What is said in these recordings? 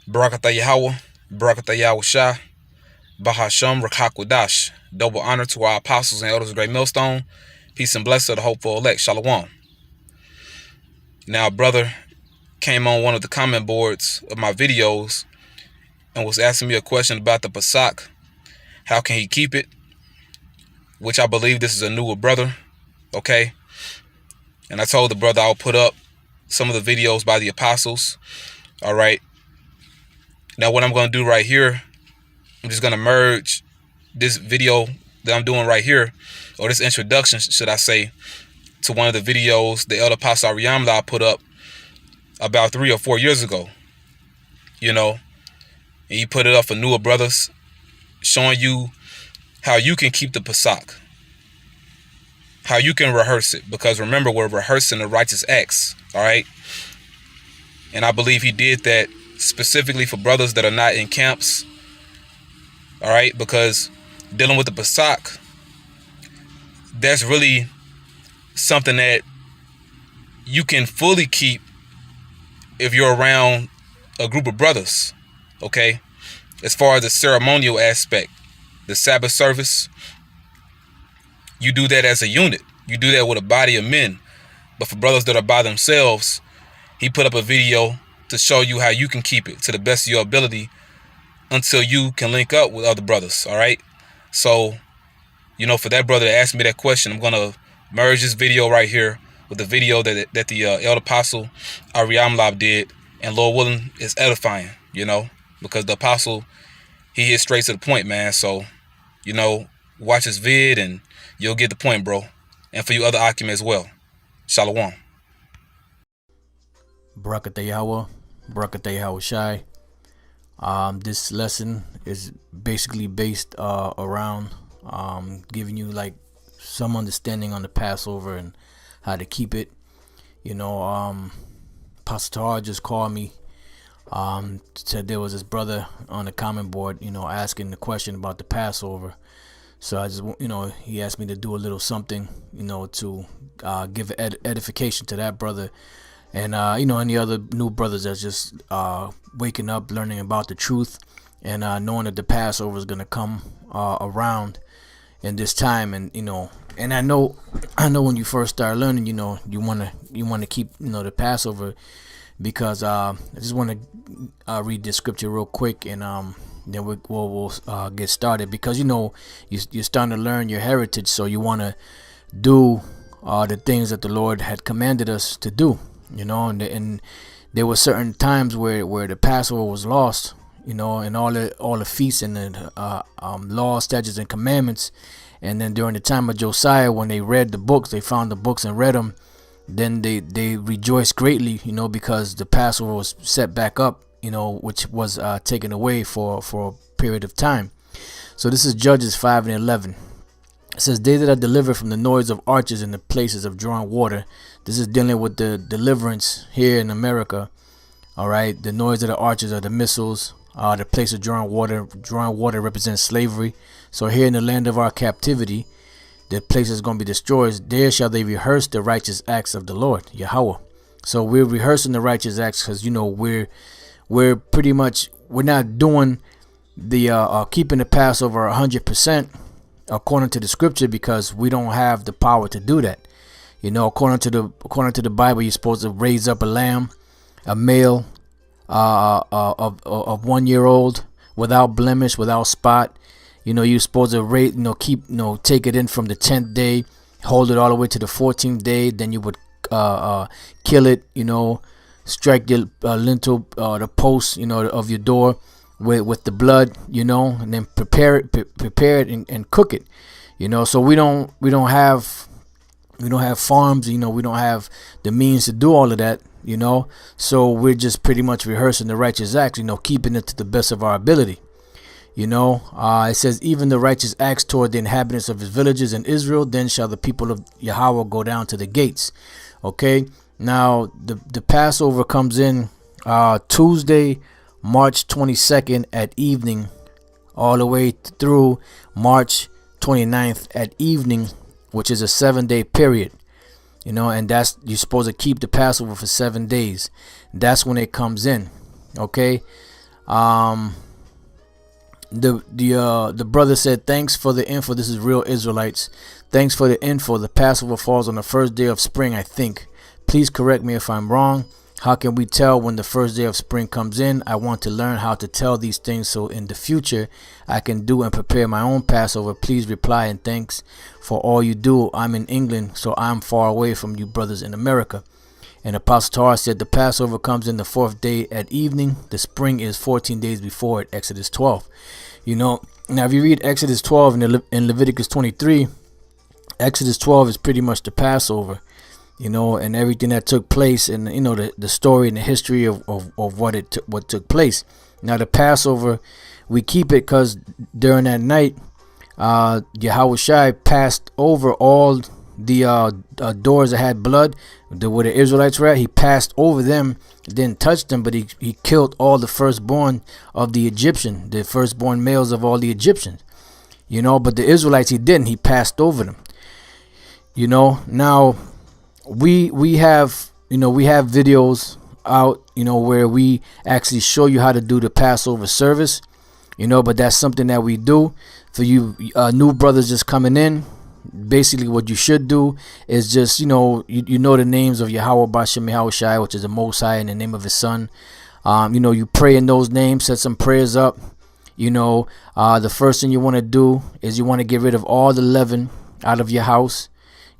Barakatah Yahweh, Barakatah Yahweh Shah, Bahasham Rakakwadash. Double honor to our apostles and elders of Great Millstone. Peace and blessing to the hopeful elect. Shalom. Now, brother came on one of the comment boards of my videos and was asking me a question about the Pasach. How can he keep it? Which I believe this is a newer brother. Okay. And I told the brother I'll put up some of the videos by the apostles. All right. Now, what I'm going to do right here, I'm just going to merge this video that I'm doing right here, or this introduction, should I say, to one of the videos the Elder Pastor Ariamla put up about 3 or 4 years ago. You know, and he put it up for newer brothers, showing you how you can keep the Pasach, how you can rehearse it. Because remember, we're rehearsing the righteous acts, all right? And I believe he did that specifically for brothers that are not in camps, all right? Because dealing with the Pasach, that's really something that you can fully keep if you're around a group of brothers, okay? As far as the ceremonial aspect, the Sabbath service, you do that as a unit. You do that with a body of men. But for brothers that are by themselves, he put up a video to show you how you can keep it to the best of your ability until you can link up with other brothers, all right? So, you know, for that brother to ask me that question, I'm going to merge this video right here with the video that the Elder Apostle Ariamlab did, and Lord willing, is edifying, you know, because the Apostle, he hit straight to the point, man. So, you know, watch this vid and you'll get the point, bro. And for you other Akim as well. Shalom. Barakatah Yahweh, Barakatah Yahweh Shai. This lesson is basically based around giving you like some understanding on the Passover and how to keep it. You know, Pastor Tar just called me, said there was this brother on the comment board, you know, asking the question about the Passover. So I just, you know, he asked me to do a little something, you know, to give edification to that brother. And, you know, any other new brothers that's just waking up, learning about the truth, and knowing that the Passover is going to come around in this time. And, you know, and I know when you first start learning, you know, you want to keep, you know, the Passover, because I just want to read this scripture real quick, and then we'll get started, because, you know, you're starting to learn your heritage, so you want to do the things that the Lord had commanded us to do. You know, and there were certain times where the Passover was lost, you know, and all the feasts and the laws, statutes, and commandments. And then during the time of Josiah, when they read the books, they found the books and read them, then they rejoiced greatly, you know, because the Passover was set back up, you know, which was taken away for a period of time. So this is Judges 5:11. It says, they that are delivered from the noise of archers in the places of drawing water. This is dealing with the deliverance here in America. All right. The noise of the archers are the missiles. The place of drawing water. Drawing water represents slavery. So here in the land of our captivity, the place is going to be destroyed. There shall they rehearse the righteous acts of the Lord, Yahweh. So we're rehearsing the righteous acts because, you know, we're pretty much, we're not doing the keeping the Passover 100%. According to the scripture, because we don't have the power to do that. You know, according to the Bible, you're supposed to raise up a lamb, a male of 1 year old, without blemish, without spot. You know, you're supposed to raise, you know, keep, you know, take it in from the 10th day, hold it all the way to the 14th day. Then you would kill it, you know, strike the lintel, the post, you know, of your door with the blood, you know, and then prepare it and cook it, you know. So we don't have farms, you know, we don't have the means to do all of that, you know. So we're just pretty much rehearsing the righteous acts, you know, keeping it to the best of our ability, you know. It says, even the righteous acts toward the inhabitants of his villages in Israel, then shall the people of Yahweh go down to the gates. Okay, now the Passover comes in Tuesday, March 22nd at evening, all the way through March 29th at evening, which is a 7-day period, you know. And that's, you're supposed to keep the Passover for 7 days. That's when it comes in. Okay, Um, the brother said, "Thanks for the info. This is real Israelites. Thanks for the info. The Passover falls on the first day of spring, I think. Please correct me if I'm wrong. How can we tell when the first day of spring comes in? I want to learn how to tell these things so in the future I can do and prepare my own Passover. Please reply and thanks for all you do. I'm in England, so I'm far away from you brothers in America." And Apostle Torah said the Passover comes in the fourth day at evening. The spring is 14 days before it, Exodus 12. Now if you read Exodus 12 and Leviticus 23, Exodus 12 is pretty much the Passover, and everything that took place, and the story and the history of what took place. Now the Passover, we keep it because during that night, Yahushua passed over all the doors that had blood, where the Israelites were at. He passed over them, didn't touch them, but he killed all the firstborn of the Egyptian, the firstborn males of all the Egyptians. But the Israelites he didn't. He passed over them. Now we have videos out, where we actually show you how to do the Passover service. But that's something that we do for you new brothers just coming in. Basically what you should do is just you know the names of Yahweh Bashem Yahushai, which is the Most High, in the name of his son. You pray in those names, set some prayers up. The first thing you want to do is you want to get rid of all the leaven out of your house.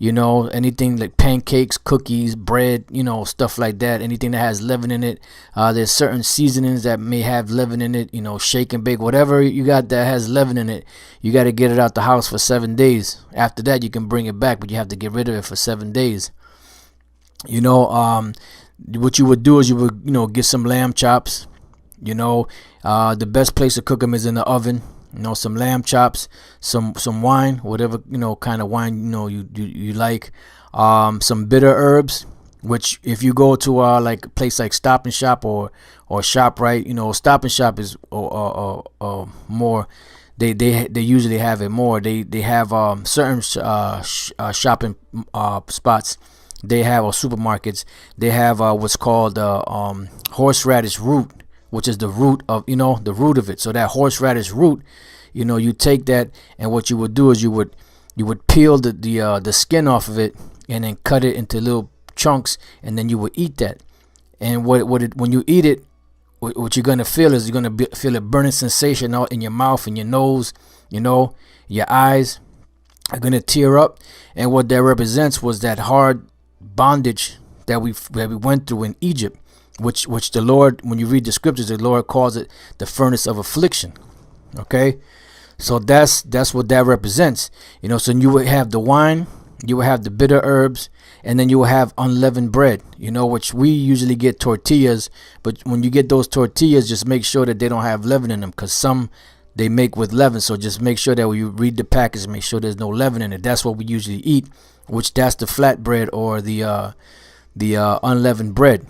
Anything like pancakes, cookies, bread, stuff like that. Anything that has leaven in it. There's certain seasonings that may have leaven in it, shake and bake, whatever you got that has leaven in it. You got to get it out the house for 7 days. After that, you can bring it back, but you have to get rid of it for 7 days. What you would do is you would, get some lamb chops. The best place to cook them is in the oven. Some lamb chops, some wine, whatever kind of wine you like. Some bitter herbs, which if you go to like a place like Stop and Shop or ShopRite, Stop and Shop is more. They usually have it more. They have certain shopping spots. They have supermarkets. They have what's called horseradish root, which is the root of the root of it. So that horseradish root, you take that, and what you would do is you would peel the skin off of it and then cut it into little chunks, and then you would eat that. And when you eat it, what you're gonna feel is you're gonna feel a burning sensation out in your mouth and your nose. Your eyes are gonna tear up, and what that represents was that hard bondage that we went through in Egypt. Which the Lord, when you read the scriptures, the Lord calls it the furnace of affliction. Okay, so that's what that represents. So you would have the wine, you would have the bitter herbs, and then you will have unleavened bread. Which we usually get tortillas, but when you get those tortillas, just make sure that they don't have leaven in them, because some they make with leaven. So just make sure that when you read the package, make sure there's no leaven in it. That's what we usually eat, which that's the flat bread or the unleavened bread.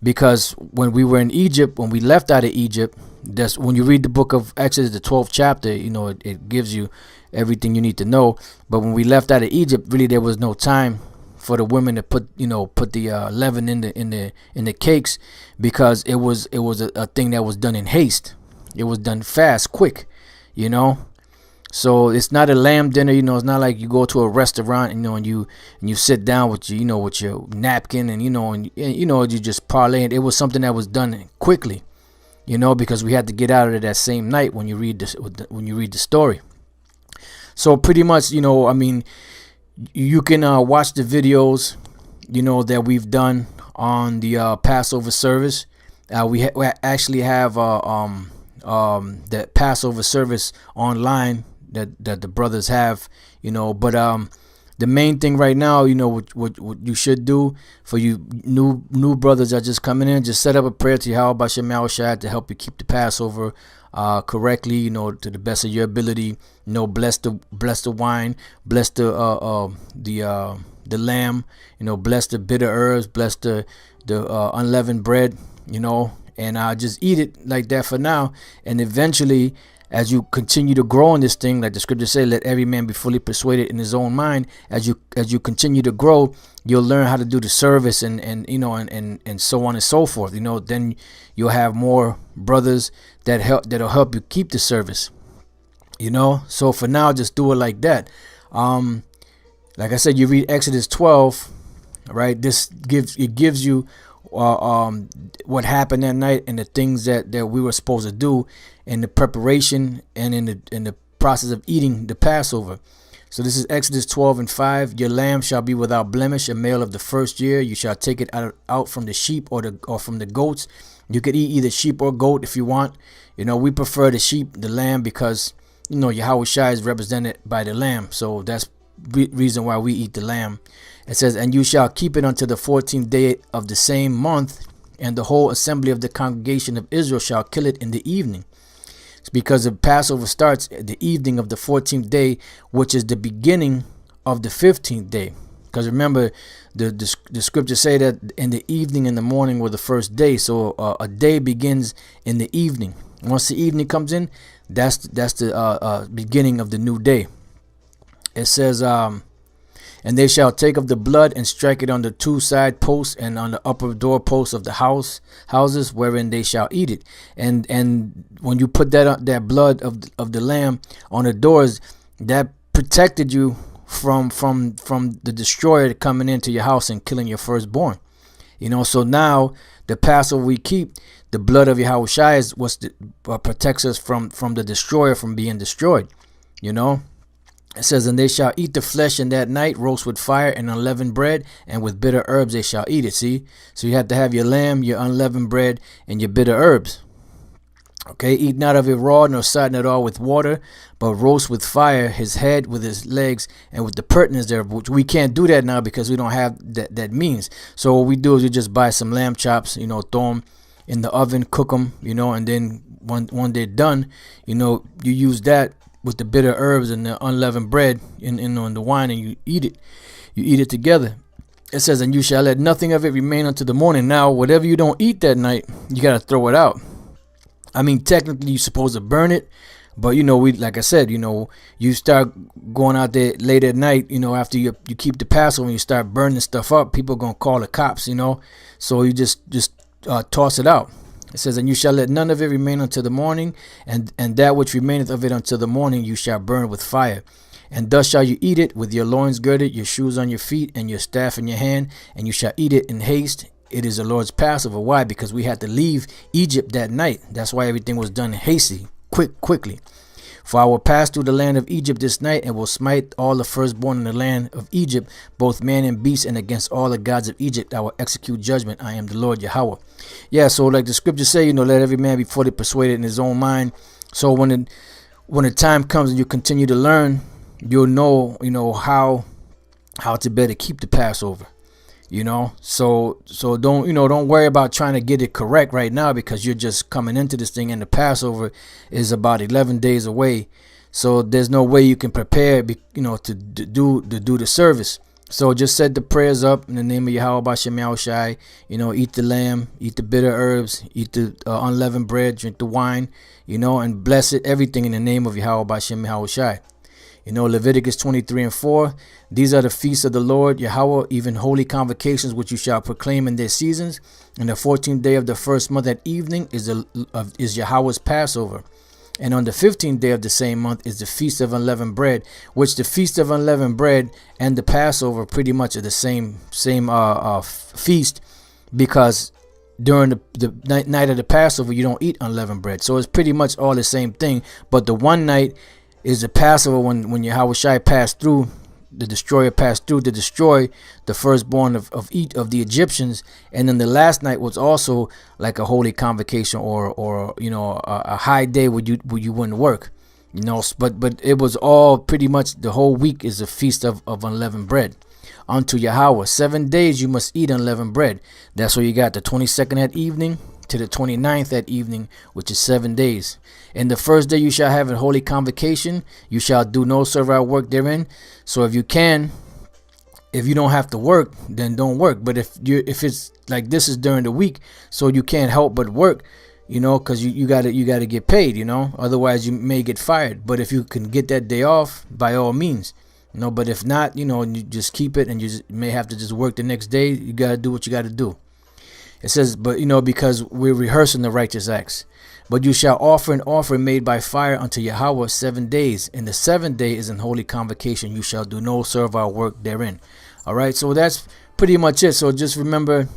Because when we were in Egypt, when we left out of Egypt, that's when you read the book of Exodus, the 12th chapter, it gives you everything you need to know. But when we left out of Egypt, really there was no time for the women to put the leaven in the cakes, because it was a thing that was done in haste. It was done fast, quick, So it's not a lamb dinner, it's not like you go to a restaurant, and you sit down with with your napkin, and you just parlay it. It was something that was done quickly, because we had to get out of it that same night when you read the story. So pretty much, you can watch the videos, that we've done on the Passover service. We actually have the Passover service online that the brothers have, but the main thing right now, what you should do for you new brothers that are just coming in, just set up a prayer to Yahweh Bashem Yahushua to help you keep the Passover correctly, to the best of your ability. Bless the wine, bless the lamb, bless the bitter herbs, bless the unleavened bread, and just eat it like that for now. And eventually, as you continue to grow in this thing, like the scriptures say, let every man be fully persuaded in his own mind. As you continue to grow, you'll learn how to do the service, and so on and so forth. Then you'll have more brothers that'll help you keep the service. So for now, just do it like that. Like I said, you read Exodus 12, right? This gives you what happened that night and the things that we were supposed to do in the preparation and in the process of eating the Passover. So this is Exodus 12:5. Your lamb shall be without blemish, a male of the first year. You shall take it out from the sheep or from the goats. You could eat either sheep or goat if you want. We prefer the sheep, the lamb, because Yahweh Shai is represented by the lamb. So that's reason why we eat the lamb. It says, and you shall keep it until the 14th day of the same month, and the whole assembly of the congregation of Israel shall kill it in the evening. It's because the Passover starts at the evening of the 14th day, which is the beginning of the 15th day. Because remember, the scriptures say that in the evening and the morning were the first day. So a day begins in the evening. Once the evening comes in, that's the beginning of the new day. It says, and they shall take of the blood and strike it on the two side posts and on the upper door posts of the houses wherein they shall eat it. And when you put that blood of the lamb on the doors, that protected you from the destroyer coming into your house and killing your firstborn. So now the Passover we keep, the blood of Yahweh Shai is what protects us from the destroyer from being destroyed. It says, and they shall eat the flesh in that night, roast with fire and unleavened bread, and with bitter herbs they shall eat it. See? So you have to have your lamb, your unleavened bread, and your bitter herbs. Okay, eat not of it raw, nor sodden it all with water, but roast with fire his head with his legs and with the pertinence thereof, which we can't do that now because we don't have that means. So what we do is we just buy some lamb chops, throw them in the oven, cook them, and then when they're done, you use that with the bitter herbs and the unleavened bread in the wine, and you eat it. You eat it together. It says, and you shall let nothing of it remain until the morning. Now, whatever you don't eat that night, you got to throw it out. I mean, technically, you're supposed to burn it, but like I said, you start going out there late at night, after you keep the Passover and you start burning stuff up, people are gonna call the cops, So you just toss it out. It says, and you shall let none of it remain until the morning, and that which remaineth of it until the morning you shall burn with fire. And thus shall you eat it, with your loins girded, your shoes on your feet, and your staff in your hand, and you shall eat it in haste. It is the Lord's Passover. Why? Because we had to leave Egypt that night. That's why everything was done hasty, quickly. For I will pass through the land of Egypt this night, and will smite all the firstborn in the land of Egypt, both man and beast, and against all the gods of Egypt I will execute judgment. I am the Lord Yahweh. Yeah, so like the scriptures say, let every man be fully persuaded in his own mind. So when the time comes and you continue to learn, you'll know, how to better keep the Passover. So don't worry about trying to get it correct right now, because you're just coming into this thing, and the Passover is about 11 days away. So there's no way you can prepare, to do the service. So just set the prayers up in the name of Yahweh Bashem Yahushai. Eat the lamb, eat the bitter herbs, eat the unleavened bread, drink the wine, and bless it, everything in the name of Yahweh Bashem Yahushai. Leviticus 23:4, these are the feasts of the Lord Yahweh, even holy convocations which you shall proclaim in their seasons. And the 14th day of the first month at evening is Yahweh's Passover. And on the 15th day of the same month is the feast of unleavened bread, which the feast of unleavened bread and the Passover pretty much are the same feast, because during the night of the Passover you don't eat unleavened bread. So it's pretty much all the same thing, but the one night is the Passover when Yahweh Shai passed through, the destroyer passed through to destroy the firstborn of the Egyptians. And then the last night was also like a holy convocation or a high day where you wouldn't work, but it was all pretty much the whole week is a feast of unleavened bread unto Yahweh. 7 days you must eat unleavened bread. That's where you got the 22nd at evening to the 29th at evening, which is 7 days. And the first day you shall have a holy convocation. You shall do no servile work therein. So if you don't have to work, then don't work. But if it's like this is during the week, so you can't help but work, because you gotta get paid, otherwise you may get fired. But if you can get that day off, by all means, but if not, you just keep it, and you may have to just work the next day. You gotta do what you gotta do. It says, but because we're rehearsing the righteous acts. But you shall offer an offering made by fire unto Yahweh 7 days. And the 7th day is an holy convocation. You shall do no servile work therein. All right, so that's pretty much it. So just remember,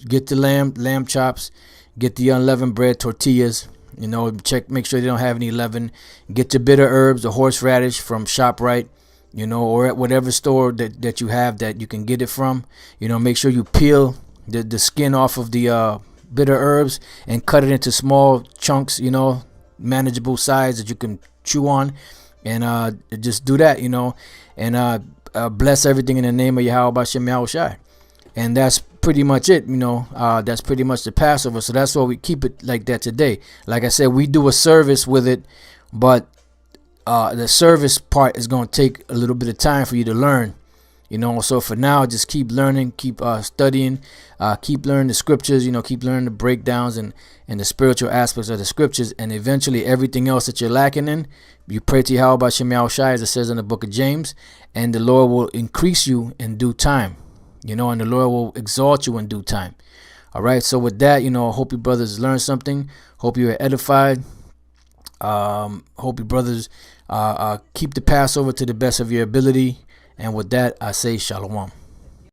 get the lamb chops, get the unleavened bread, tortillas. Make sure they don't have any leaven. Get your bitter herbs, the horseradish from ShopRite, or at whatever store that you have that you can get it from. Make sure you peel the skin off of the bitter herbs and cut it into small chunks, manageable size that you can chew on, and just do that, and bless everything in the name of Yahweh Bashem Yahushai. And that's pretty much it. That's pretty much the Passover. So that's why we keep it like that today. Like I said, we do a service with it, but the service part is going to take a little bit of time for you to learn. So for now, just keep learning, keep studying, keep learning the scriptures, keep learning the breakdowns and the spiritual aspects of the scriptures, and eventually everything else that you're lacking in, you pray to Yahweh Bashem Yahushai, as it says in the book of James, and the Lord will increase you in due time, and the Lord will exalt you in due time. All right, so with that, I hope you brothers learned something, hope you are edified, hope you brothers keep the Passover to the best of your ability. And with that, I say shalom.